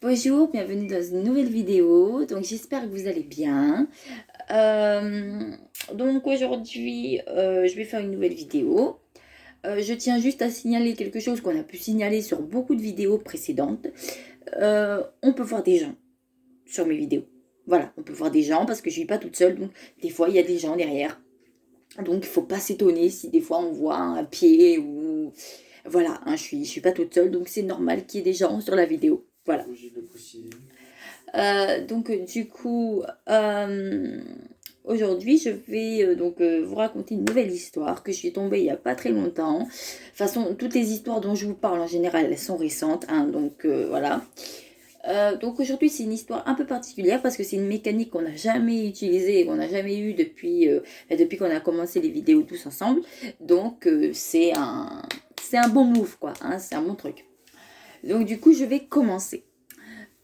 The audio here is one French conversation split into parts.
Bonjour, bienvenue dans une nouvelle vidéo. Donc j'espère que vous allez bien. Euh, donc aujourd'hui, je vais faire une nouvelle vidéo. Je tiens juste à signaler quelque chose qu'on a pu signaler sur beaucoup de vidéos précédentes. On peut voir des gens sur mes vidéos. Voilà, on peut voir des gens parce que je suis pas toute seule. Donc des fois, il y a des gens derrière. Donc il faut pas s'étonner si des fois on voit un pied ou... Voilà, hein, je suis pas toute seule. Donc c'est normal qu'il y ait des gens sur la vidéo. Voilà. Du coup, aujourd'hui, je vais vous raconter une nouvelle histoire que je suis tombée il n'y a pas très longtemps. De toute façon, toutes les histoires dont je vous parle en général, elles sont récentes, hein, voilà. Donc aujourd'hui, c'est une histoire un peu particulière parce que c'est une mécanique qu'on n'a jamais utilisée et qu'on n'a jamais eue depuis qu'on a commencé les vidéos tous ensemble. C'est un bon move, quoi, hein, c'est un bon truc. Donc du coup, je vais commencer.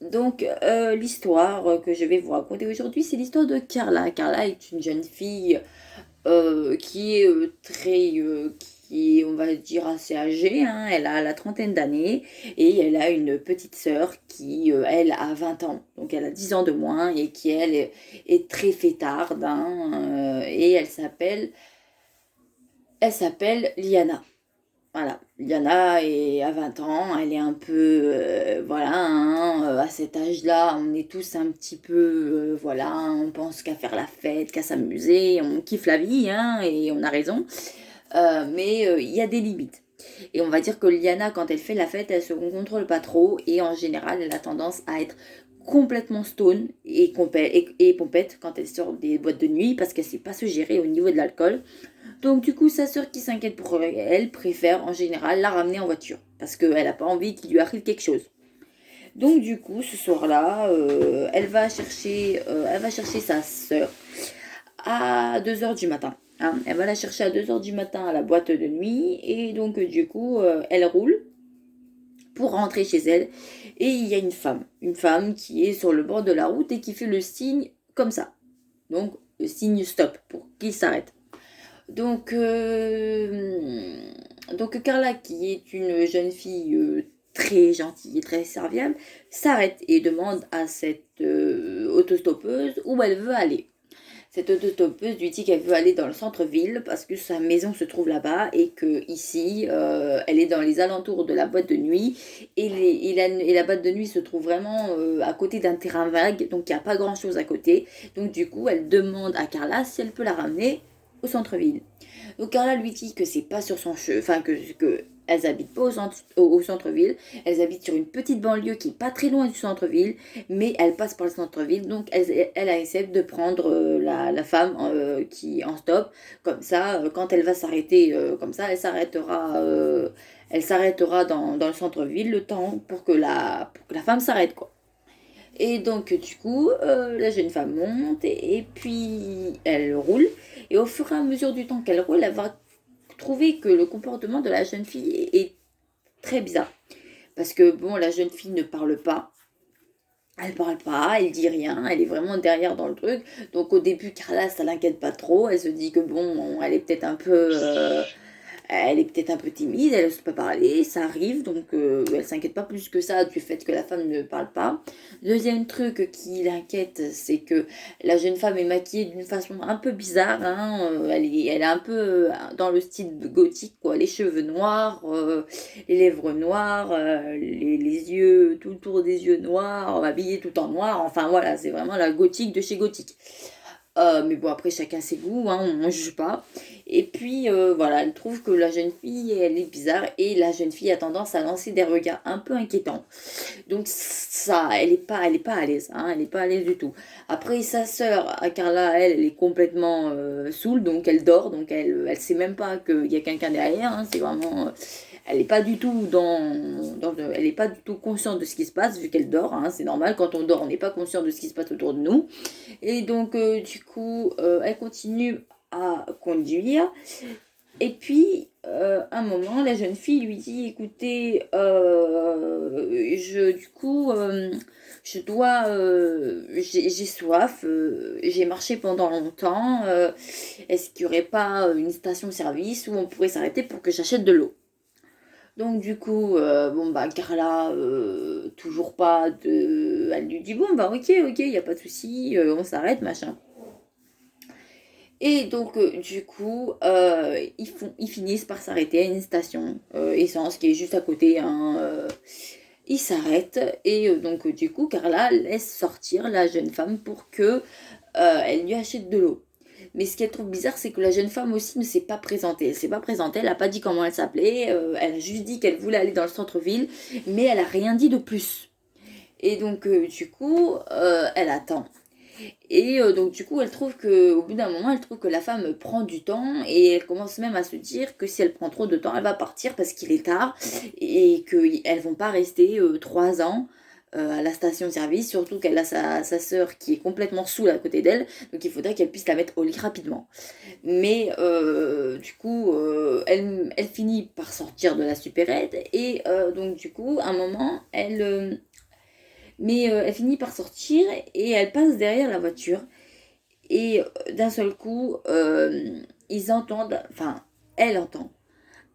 L'histoire que je vais vous raconter aujourd'hui, c'est l'histoire de Carla. Carla est une jeune fille qui est qui est, on va dire, assez âgée, hein. Elle a la trentaine d'années et elle a une petite sœur qui, elle, a 20 ans. Donc, elle a 10 ans de moins et qui, elle, est très fêtarde, hein, et elle s'appelle Liana. Voilà, Liana à 20 ans, elle est un peu, voilà, hein, à cet âge-là, on est tous un petit peu, voilà, on pense qu'à faire la fête, qu'à s'amuser, on kiffe la vie, hein, et on a raison. Mais il y a des limites. Et on va dire que Liana, quand elle fait la fête, elle se contrôle pas trop, et en général, elle a tendance à être complètement stone et pompette quand elle sort des boîtes de nuit, parce qu'elle sait pas se gérer au niveau de l'alcool. Donc du coup, sa sœur qui s'inquiète pour elle préfère en général la ramener en voiture parce qu'elle n'a pas envie qu'il lui arrive quelque chose. Donc du coup, ce soir-là, elle va chercher sa sœur à 2 heures du matin, hein. Elle va la chercher à 2 heures du matin à la boîte de nuit et donc du coup, elle roule pour rentrer chez elle et il y a une femme qui est sur le bord de la route et qui fait le signe comme ça. Donc le signe stop pour qu'il s'arrête. Donc, Carla, qui est une jeune fille très gentille et très serviable, s'arrête et demande à cette autostoppeuse où elle veut aller. Cette autostoppeuse lui dit qu'elle veut aller dans le centre-ville parce que sa maison se trouve là-bas et que ici, elle est dans les alentours de la boîte de nuit et la boîte de nuit se trouve vraiment à côté d'un terrain vague, donc il n'y a pas grand-chose à côté. Donc du coup, elle demande à Carla si elle peut la ramener au centre-ville. Donc Carla lui dit que c'est pas sur son chemin, enfin que elles habitent pas au centre-ville, elles habitent sur une petite banlieue qui est pas très loin du centre-ville, mais elles passent par le centre-ville, donc elle accepte de prendre la femme qui en stop, comme ça, quand elle va s'arrêter, comme ça, elle s'arrêtera dans le centre-ville le temps pour que la femme s'arrête, quoi. Et donc, du coup, la jeune femme monte et puis elle roule. Et au fur et à mesure du temps qu'elle roule, elle va trouver que le comportement de la jeune fille est très bizarre. Parce que, bon, la jeune fille ne parle pas. Elle parle pas, elle dit rien, elle est vraiment derrière dans le truc. Donc au début, Carla, ça l'inquiète pas trop. Elle se dit que bon, elle est peut-être un peu timide, elle n'ose pas parler, ça arrive, donc elle s'inquiète pas plus que ça du fait que la femme ne parle pas. Deuxième truc qui l'inquiète, c'est que la jeune femme est maquillée d'une façon un peu bizarre, hein, elle est un peu dans le style gothique, quoi, les cheveux noirs, les lèvres noires, les yeux, tout le tour des yeux noirs, habillée tout en noir, enfin voilà, c'est vraiment la gothique de chez gothique. Mais bon, après, chacun ses goûts, hein, on ne juge pas. Et puis, voilà, elle trouve que la jeune fille, elle est bizarre. Et la jeune fille a tendance à lancer des regards un peu inquiétants. Donc, ça, elle est pas à l'aise, hein, elle n'est pas à l'aise du tout. Après, sa sœur, Carla, elle est complètement saoule, donc elle dort. Donc, elle sait même pas qu'il y a quelqu'un derrière, hein, c'est vraiment... elle n'est pas du tout elle n'est pas du tout consciente de ce qui se passe vu qu'elle dort, hein, c'est normal, quand on dort, on n'est pas conscient de ce qui se passe autour de nous. Et donc, du coup, elle continue à conduire. Et puis, un moment, la jeune fille lui dit, écoutez, du coup, j'ai soif, j'ai marché pendant longtemps. Est-ce qu'il n'y aurait pas une station-service où on pourrait s'arrêter pour que j'achète de l'eau? Donc du coup, bon bah Carla, toujours pas de... Elle lui dit bon bah ok, y a pas de souci, on s'arrête, machin. Et donc du coup, ils finissent par s'arrêter à une station essence qui est juste à côté, hein, ils s'arrêtent et donc du coup Carla laisse sortir la jeune femme pour que elle lui achète de l'eau. Mais ce qui est trop bizarre, c'est que la jeune femme aussi ne s'est pas présentée. Elle s'est pas présentée, elle n'a pas dit comment elle s'appelait, elle a juste dit qu'elle voulait aller dans le centre-ville, mais elle a rien dit de plus. Et donc du coup, elle attend. Et donc du coup, elle trouve que, au bout d'un moment, elle trouve que la femme prend du temps et elle commence même à se dire que si elle prend trop de temps, elle va partir parce qu'il est tard et qu'elles vont pas rester 3 ans à la station-service, surtout qu'elle a sa sœur qui est complètement saoule à côté d'elle, donc il faudrait qu'elle puisse la mettre au lit rapidement. Mais du coup, elle finit par sortir de la supérette et donc du coup, à un moment, elle finit par sortir et elle passe derrière la voiture. Et d'un seul coup, ils entendent, enfin, elle entend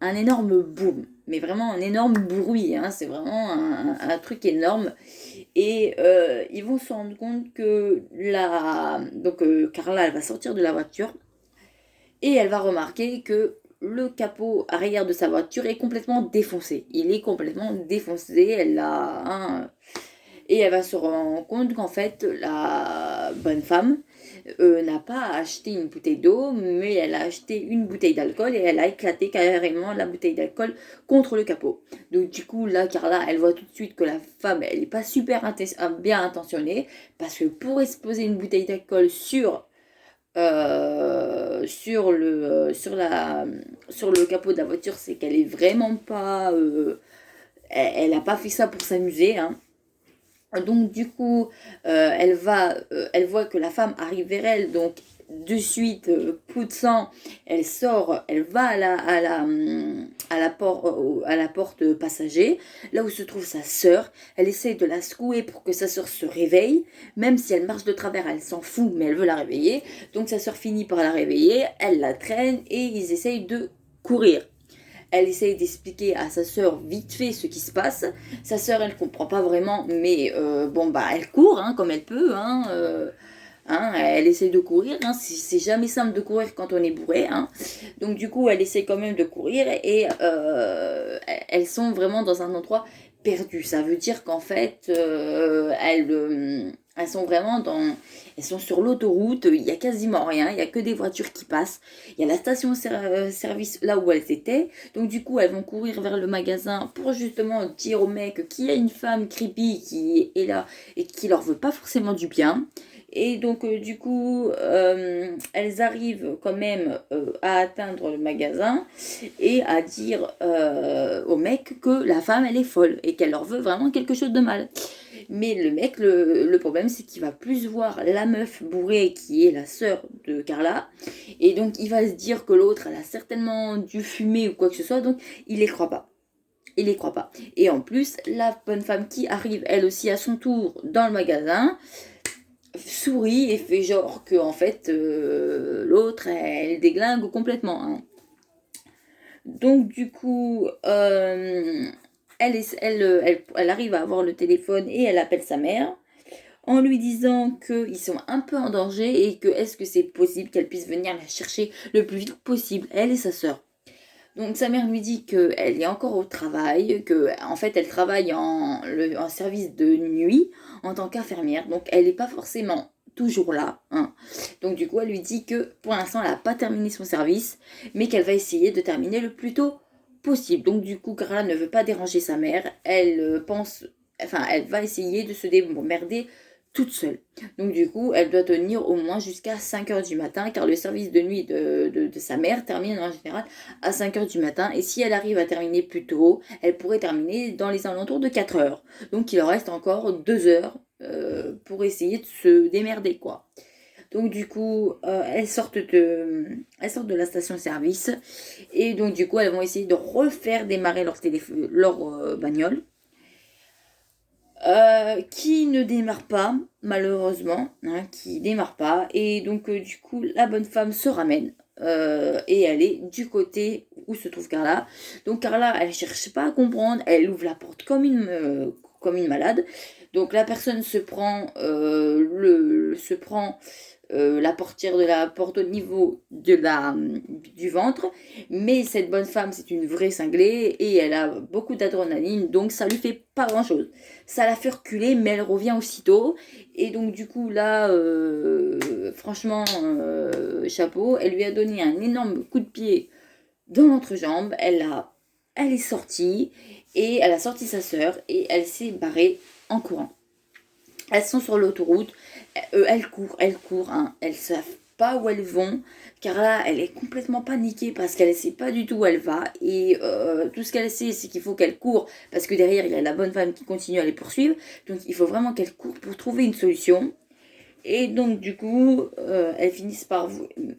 un énorme boom, mais vraiment un énorme bruit, hein, c'est vraiment un truc énorme. Et ils vont se rendre compte que donc Carla, elle va sortir de la voiture et elle va remarquer que le capot arrière de sa voiture est complètement défoncé. Il est complètement défoncé, elle l'a, hein, et elle va se rendre compte qu'en fait, la bonne femme n'a pas acheté une bouteille d'eau, mais elle a acheté une bouteille d'alcool et elle a éclaté carrément la bouteille d'alcool contre le capot. Donc du coup, là, Carla, elle voit tout de suite que la femme, elle n'est pas super bien intentionnée, parce que pour exposer une bouteille d'alcool sur le capot de la voiture, c'est qu'elle est vraiment pas... elle n'a pas fait ça pour s'amuser, hein. Donc du coup, elle voit que la femme arrive vers elle, donc de suite, coup de sang, elle sort, elle va à la porte passager, là où se trouve sa sœur. Elle essaie de la secouer pour que sa sœur se réveille, même si elle marche de travers, elle s'en fout, mais elle veut la réveiller. Donc sa sœur finit par la réveiller, elle la traîne et ils essayent de courir. Elle essaye d'expliquer à sa sœur vite fait ce qui se passe. Sa sœur, elle comprend pas vraiment, mais bon, bah, elle court hein, comme elle peut. Hein, elle essaie de courir. Hein, c'est jamais simple de courir quand on est bourré. Hein. Donc, du coup, elle essaie quand même de courir et elles sont vraiment dans un endroit perdu. Ça veut dire qu'en fait, elles sont vraiment elles sont sur l'autoroute, il y a quasiment rien, il y a que des voitures qui passent. Il y a la station-service là où elles étaient. Donc du coup, elles vont courir vers le magasin pour justement dire au mec qu'il y a une femme creepy qui est là et qui leur veut pas forcément du bien. Et donc du coup, elles arrivent quand même à atteindre le magasin et à dire au mec que la femme, elle est folle et qu'elle leur veut vraiment quelque chose de mal. Mais le mec, le problème, c'est qu'il va plus voir la meuf bourrée qui est la sœur de Carla. Et donc, il va se dire que l'autre, elle a certainement dû fumer ou quoi que ce soit. Donc, il les croit pas. Il les croit pas. Et en plus, la bonne femme qui arrive, elle aussi, à son tour, dans le magasin, sourit et fait genre que, en fait, l'autre, elle déglingue complètement. Hein. Donc, du coup, elle arrive à avoir le téléphone et elle appelle sa mère en lui disant qu'ils sont un peu en danger et que est-ce que c'est possible qu'elle puisse venir la chercher le plus vite possible, elle et sa sœur. Donc sa mère lui dit qu'elle est encore au travail, que en fait elle travaille en service de nuit en tant qu'infirmière, donc elle n'est pas forcément toujours là. Hein. Donc du coup elle lui dit que pour l'instant elle n'a pas terminé son service, mais qu'elle va essayer de terminer le plus tôt possible. Donc du coup Carla ne veut pas déranger sa mère, elle va essayer de se démerder toute seule. Donc du coup, elle doit tenir au moins jusqu'à 5h du matin, car le service de nuit de sa mère termine en général à 5h du matin. Et si elle arrive à terminer plus tôt, elle pourrait terminer dans les alentours de 4h. Donc il leur reste encore 2 heures pour essayer de se démerder, quoi. Donc du coup, elles sortent de la station-service. Et donc du coup, elles vont essayer de refaire démarrer leur bagnole. Qui ne démarre pas, malheureusement, hein, qui démarre pas. Et donc, du coup, la bonne femme se ramène et elle est du côté où se trouve Carla. Donc Carla, elle cherche pas à comprendre, elle ouvre la porte comme une malade. Donc la personne se prend la portière de la porte au niveau du ventre, mais cette bonne femme, c'est une vraie cinglée et elle a beaucoup d'adrénaline, donc ça lui fait pas grand chose. Ça la fait reculer, mais elle revient aussitôt. Et donc du coup là, franchement, chapeau, elle lui a donné un énorme coup de pied dans l'entrejambe. Elle est sortie et elle a sorti sa sœur et elle s'est barrée en courant. Elles sont sur l'autoroute, elles courent, hein. Elles savent pas où elles vont, car là, elle est complètement paniquée parce qu'elle ne sait pas du tout où elle va. Et tout ce qu'elle sait, c'est qu'il faut qu'elle court, parce que derrière, il y a la bonne femme qui continue à les poursuivre. Donc, il faut vraiment qu'elle court pour trouver une solution. Et donc, du coup, elles finissent par...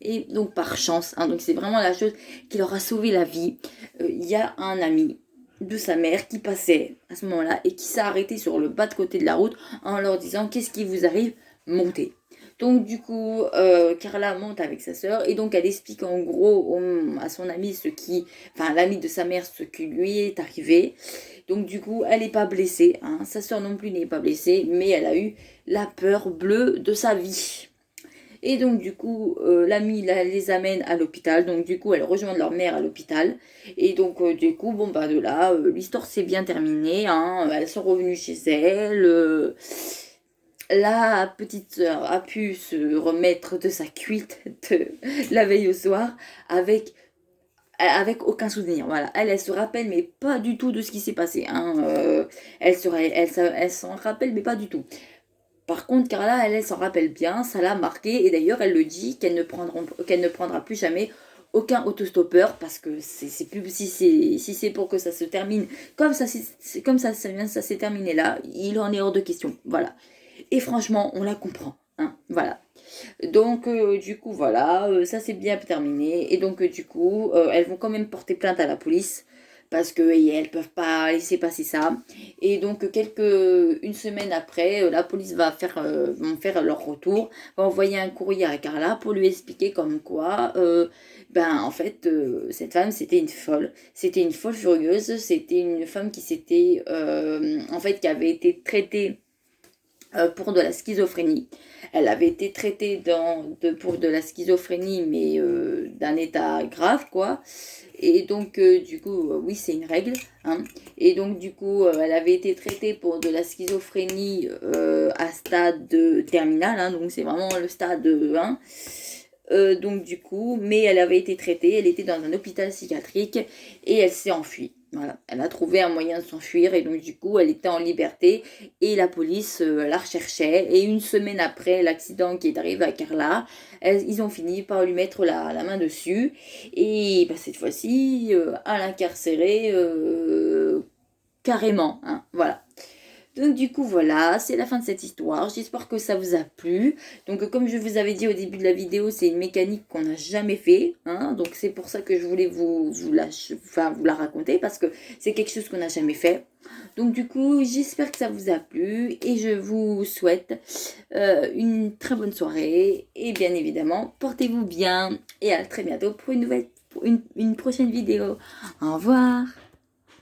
Et donc, par chance, hein, donc c'est vraiment la chose qui leur a sauvé la vie. Il y a un ami de sa mère qui passait à ce moment-là et qui s'est arrêté sur le bas de côté de la route en leur disant: qu'est-ce qui vous arrive, montez. Donc du coup, Carla monte avec sa sœur et donc elle explique en gros à son ami l'ami de sa mère, ce qui lui est arrivé. Donc du coup, elle n'est pas blessée, hein. Sa sœur non plus n'est pas blessée, mais elle a eu la peur bleue de sa vie. Et donc du coup, l'ami les amène à l'hôpital. Donc du coup, elles rejoignent leur mère à l'hôpital. Et donc du coup, bon bah de là, l'histoire s'est bien terminée, hein. Elles sont revenues chez elles. La petite sœur a pu se remettre de sa cuite de la veille au soir avec aucun souvenir. Voilà, elle se rappelle mais pas du tout de ce qui s'est passé, hein. Elle s'en rappelle mais pas du tout. Par contre, Carla, elle s'en rappelle bien, ça l'a marqué, et d'ailleurs, elle le dit qu'elle ne prendra plus jamais aucun autostoppeur, parce que c'est plus si c'est pour que ça se termine comme ça s'est terminé là, il en est hors de question. Voilà. Et franchement, on la comprend, hein. Voilà. Donc, du coup, voilà, ça s'est bien terminé. Et donc, du coup, elles vont quand même porter plainte à la police parce qu'elles ne peuvent pas laisser passer ça. Et donc, une semaine après, la police vont faire leur retour, va envoyer un courrier à Carla pour lui expliquer comme quoi, en fait, cette femme, c'était une folle. C'était une folle furieuse. C'était une femme qui avait été traitée pour de la schizophrénie. Elle avait été traitée pour de la schizophrénie, mais d'un état grave, quoi. Et donc, du coup, oui, c'est une règle, hein. Et donc, du coup, elle avait été traitée pour de la schizophrénie à stade terminal, hein, donc c'est vraiment le stade 1. Donc, du coup, mais elle avait été traitée, elle était dans un hôpital psychiatrique et elle s'est enfuie. Voilà, elle a trouvé un moyen de s'enfuir et donc du coup elle était en liberté et la police la recherchait. Et une semaine après l'accident qui est arrivé à Carla, ils ont fini par lui mettre la main dessus et cette fois-ci à l'incarcérer carrément, hein, voilà. Donc du coup voilà, c'est la fin de cette histoire. J'espère que ça vous a plu. Donc comme je vous avais dit au début de la vidéo, c'est une mécanique qu'on n'a jamais fait, hein. Donc c'est pour ça que je voulais vous la raconter, parce que c'est quelque chose qu'on n'a jamais fait. Donc du coup, j'espère que ça vous a plu et je vous souhaite une très bonne soirée. Et bien évidemment, portez-vous bien et à très bientôt pour une prochaine vidéo. Au revoir.